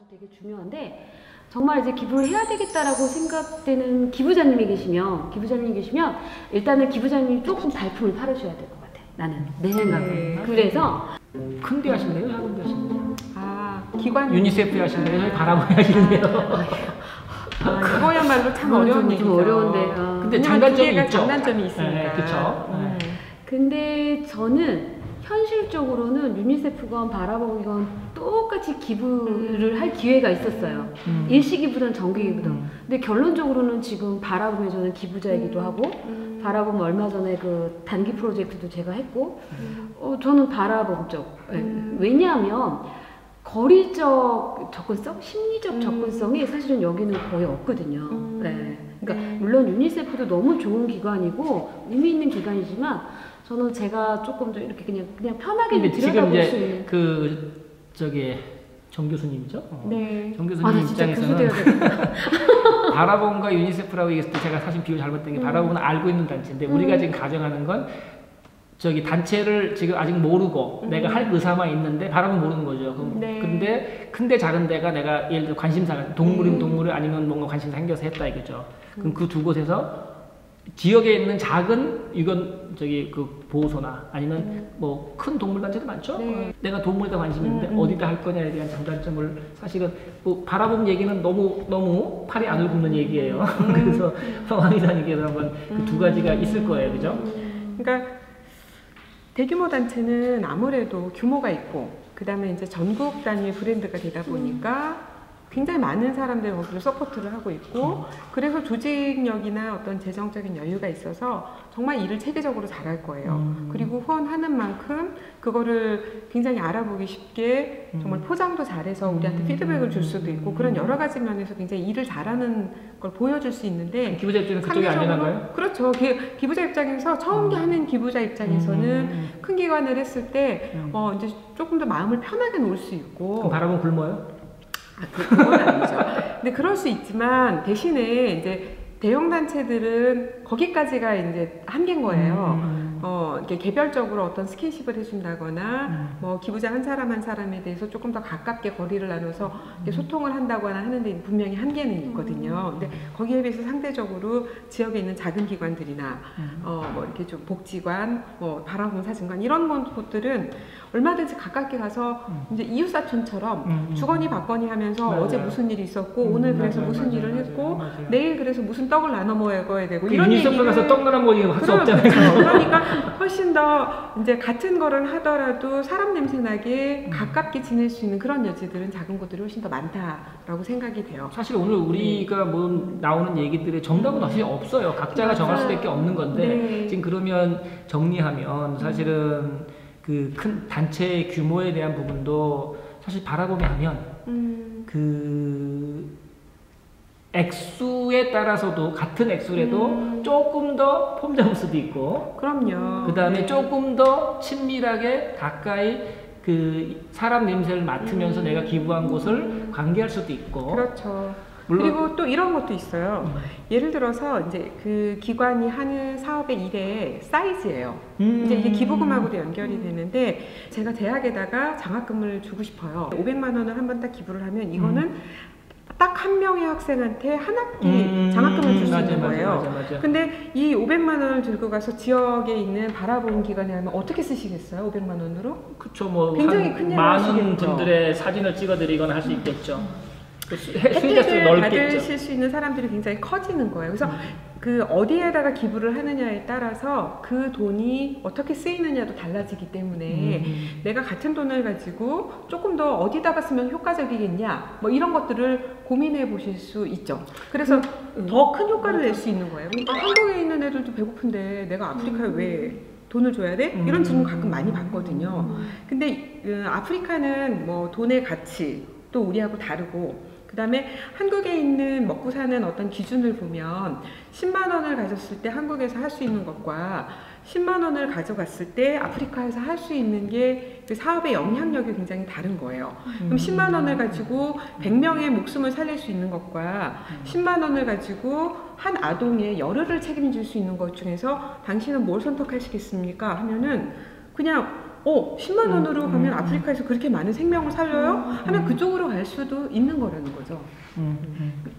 되게 중요한데 정말 이제 기부를 해야 되겠다라고 생각되는 기부자님이 계시면 일단은 기부자님이 조금 발품을 팔으셔야 될 것 같아. 나는 내 생각은. 그래서 큰데 하실래요? 작은데 하실래요? 아, 기관 유니세프 하실래요? 바라보게 하실래요? 그거야말로 참 어려운 얘기죠. 좀 어려운데. 근데 장단점이 있죠. 장단점이 있으니까. 네, 그렇죠. 근데 저는 현실적으로는 유니세프건 바라보기건 똑같이 기부를 할 기회가 있었어요. 일시기부든 정기기부든. 근데 결론적으로는 지금 바라보면 저는 기부자이기도 하고 바라보면 얼마 전에 그 단기 프로젝트도 제가 했고 저는 바라봄 쪽. 왜냐하면 거리적 접근성, 심리적 접근성이 사실은 여기는 거의 없거든요. 그러니까 물론 유니세프도 너무 좋은 기관이고 의미 있는 기관이지만 저는 제가 조금 더 이렇게 그냥 편하게 들여다볼 수 있는. 정 교수님이죠? 네. 정 교수님 입장에서는 바라봄과 유니세프라고 얘기했을 때 제가 사실 비유 잘못된 게 바라봄은 알고 있는 단체인데 우리가 지금 가정하는 건 단체를 지금 아직 모르고 내가 할 의사만 있는데 바라보면 모르는 거죠. 근데 큰데 작은데가 내가 예를 들어 관심사가 동물이면 동물을 아니면 뭔가 관심사 생겨서 했다 이거죠. 그럼 그 두 곳에서 지역에 있는 작은 그 보호소나 아니면 뭐 큰 동물 단체도 많죠. 내가 동물에 관심이 있는데 어디다 할 거냐에 대한 장단점을 사실은 뭐 바라본 얘기는 너무 팔이 안을 굽는 얘기예요. 그래서 황 이사님께서 한번 그 두 가지가 있을 거예요, 그죠? 그러니까 대규모 단체는 아무래도 규모가 있고 그 다음에 이제 전국 단위의 브랜드가 되다 보니까 굉장히 많은 사람들이 거기를 서포트를 하고 있고 그래서 조직력이나 어떤 재정적인 여유가 있어서 정말 일을 체계적으로 잘할 거예요. 그리고 후원하는 만큼 그거를 굉장히 알아보기 쉽게 정말 포장도 잘해서 우리한테 피드백을 줄 수도 있고 그런 여러 가지 면에서 굉장히 일을 잘하는 걸 보여줄 수 있는데 기부자 입장에서 그쪽이 안전한가요? 그렇죠. 기부자 입장에서 처음 하는 기부자 입장에서는 큰 기관을 했을 때 이제 조금 더 마음을 편하게 놓을 수 있고. 그럼 바라보면 굶어요? 그건 아니죠. 근데 그럴 수 있지만 대신에 이제 대형 단체들은 거기까지가 이제 한계인 거예요. 이렇게 개별적으로 어떤 스킨십을 해준다거나, 뭐 기부자 한 사람 한 사람에 대해서 조금 더 가깝게 거리를 나눠서 이렇게 소통을 한다거나 하는데 분명히 한계는 있거든요. 근데 거기에 비해서 상대적으로 지역에 있는 작은 기관들이나, 뭐 이렇게 좀 복지관, 뭐 바라봉사진관 이런 곳들은 얼마든지 가깝게 가서 이제 이웃사촌처럼 주거니 받거니 하면서 어제 무슨 일이 있었고 오늘 그래서 무슨 일을 했고 내일 그래서 무슨 떡을 나눠 먹어야 되고 이런 얘기를 유니세프 가서 떡 나눠 먹기 할 수 없잖아요. 그러니까 훨씬 더 이제 같은 거를 하더라도 사람 냄새 나게 가깝게 지낼 수 있는 그런 여지들은 작은 곳들이 훨씬 더 많다라고 생각이 돼요. 사실 오늘 우리가 뭐 나오는 얘기들의 정답은 사실 없어요. 각자가 정할 수밖에 없는 건데 지금 그러면 정리하면 사실은 그 큰 단체의 규모에 대한 부분도 사실 바라보면 하면 그 액수에 따라서도 같은 액수라도 조금 더 폼 잡을 수도 있고 그럼요. 그 다음에 조금 더 친밀하게 가까이 그 사람 냄새를 맡으면서 내가 기부한 곳을 관계할 수도 있고 그렇죠. 그리고 또 이런 것도 있어요. 예를 들어서 이제 그 기관이 하는 사업의 일의 사이즈예요. 이제 이게 기부금하고도 연결이 되는데 제가 대학에다가 장학금을 주고 싶어요. 500만 원을 한번 딱 기부를 하면 이거는 딱 한 명의 학생한테 한 학기 장학금을 줄 수 있는 거예요. 맞아. 근데 이 500만 원을 들고 가서 지역에 있는 바라보는 기관에 하면 어떻게 쓰시겠어요? 500만 원으로? 그쵸, 뭐 굉장히 큰 일을 많은 하시겠죠. 분들의 사진을 찍어드리거나 할 수 있겠죠. 혜택을 받으실 수 있는 사람들이 굉장히 커지는 거예요. 그래서 그 어디에다가 기부를 하느냐에 따라서 그 돈이 어떻게 쓰이느냐도 달라지기 때문에 내가 같은 돈을 가지고 조금 더 어디다가 쓰면 효과적이겠냐 뭐 이런 것들을 고민해 보실 수 있죠. 그래서 더 큰 효과를 낼 수 있는 거예요. 그러니까 한국에 있는 애들도 배고픈데 내가 아프리카에 왜 돈을 줘야 돼? 이런 질문 가끔 많이 받거든요. 근데 아프리카는 뭐 돈의 가치 또 우리하고 다르고 그 다음에 한국에 있는 먹고 사는 어떤 기준을 보면 10만 원을 가졌을 때 한국에서 할 수 있는 것과 10만 원을 가져갔을 때 아프리카에서 할 수 있는 게 그 사업의 영향력이 굉장히 다른 거예요. 그럼 10만 원을 가지고 100명의 목숨을 살릴 수 있는 것과 10만 원을 가지고 한 아동의 열흘을 책임질 수 있는 것 중에서 당신은 뭘 선택하시겠습니까? 하면은 그냥 10만 원으로 가면 아프리카에서 그렇게 많은 생명을 살려요? 하면 그쪽으로 갈 수도 있는 거라는 거죠.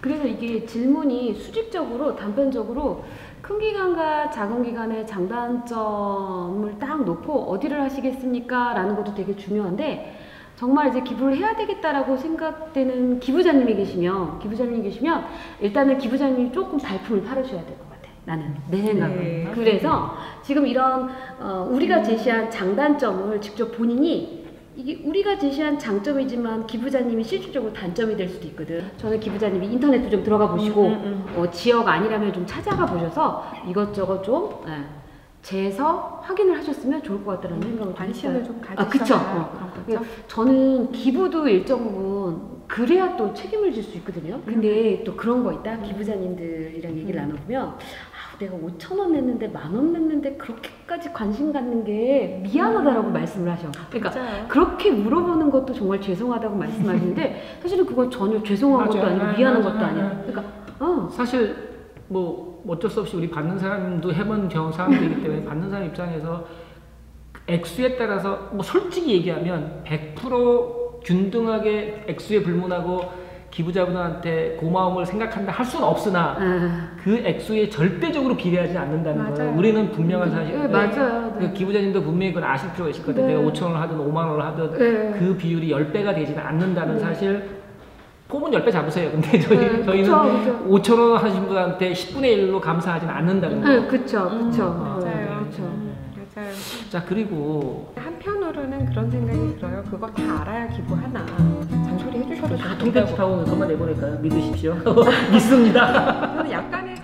그래서 이게 질문이 수직적으로 단편적으로 큰 기관과 작은 기관의 장단점을 딱 놓고 어디를 하시겠습니까? 라는 것도 되게 중요한데 정말 이제 기부를 해야 되겠다라고 생각되는 기부자님이 계시면 일단은 기부자님이 조금 발품을 팔으셔야 될 것 같아. 나는 내 생각은. 네. 그래서 지금 이런 우리가 제시한 장단점을 직접 본인이 이게 우리가 제시한 장점이지만 기부자님이 실질적으로 단점이 될 수도 있거든. 저는 기부자님이 인터넷도 좀 들어가 보시고 지역 아니라면 좀 찾아가 보셔서 이것저것 좀 재서 확인을 하셨으면 좋을 것 같다는 생각을 관심을 좀 그쵸. 가지셔야 그런 거죠. 저는 기부도 일정 부분 그래야 또 책임을 질 수 있거든요. 근데 또 그런 거 있다. 기부자님들이랑 얘기를 나눠보면 내가 5,000원 냈는데 10,000원 냈는데 그렇게까지 관심 갖는 게 미안하다라고 말씀을 하셔. 그러니까 맞아요. 그렇게 물어보는 것도 정말 죄송하다고 말씀하시는데 사실은 그건 전혀 죄송한 것도 아니고 미안한 것도 아니야. 그러니까 사실 뭐 어쩔 수 없이 우리 받는 사람도 해본 사람들이기 때문에 받는 사람 입장에서 액수에 따라서 뭐 솔직히 얘기하면 100% 균등하게 액수에 불문하고 기부자분한테 고마움을 생각한다 할 수는 없으나 그 액수에 절대적으로 비례하지 않는다는 맞아요. 거예요. 우리는 분명한 사실인데 맞아요. 그 기부자님도 분명히 그건 아실 필요가 있을 것 같아요. 내가 5,000원을 하든 5만 원을 하든 그 비율이 10배가 되지는 않는다는 사실. 폼은 10배 잡으세요. 근데 저희는 그쵸. 5,000원 하신 분한테 10분의 1로 감사하지는 않는다는 거예요. 그쵸. 맞아요. 그쵸. 맞아요. 자, 그리고 한편으로는 그런 생각이 들어요. 그거 다 알아야 기부하나. 잔소리 해주셔도 다 좋겠다고. 통편집하고 그것만 내보낼까요? 믿으십시오. 믿습니다. 저는 약간의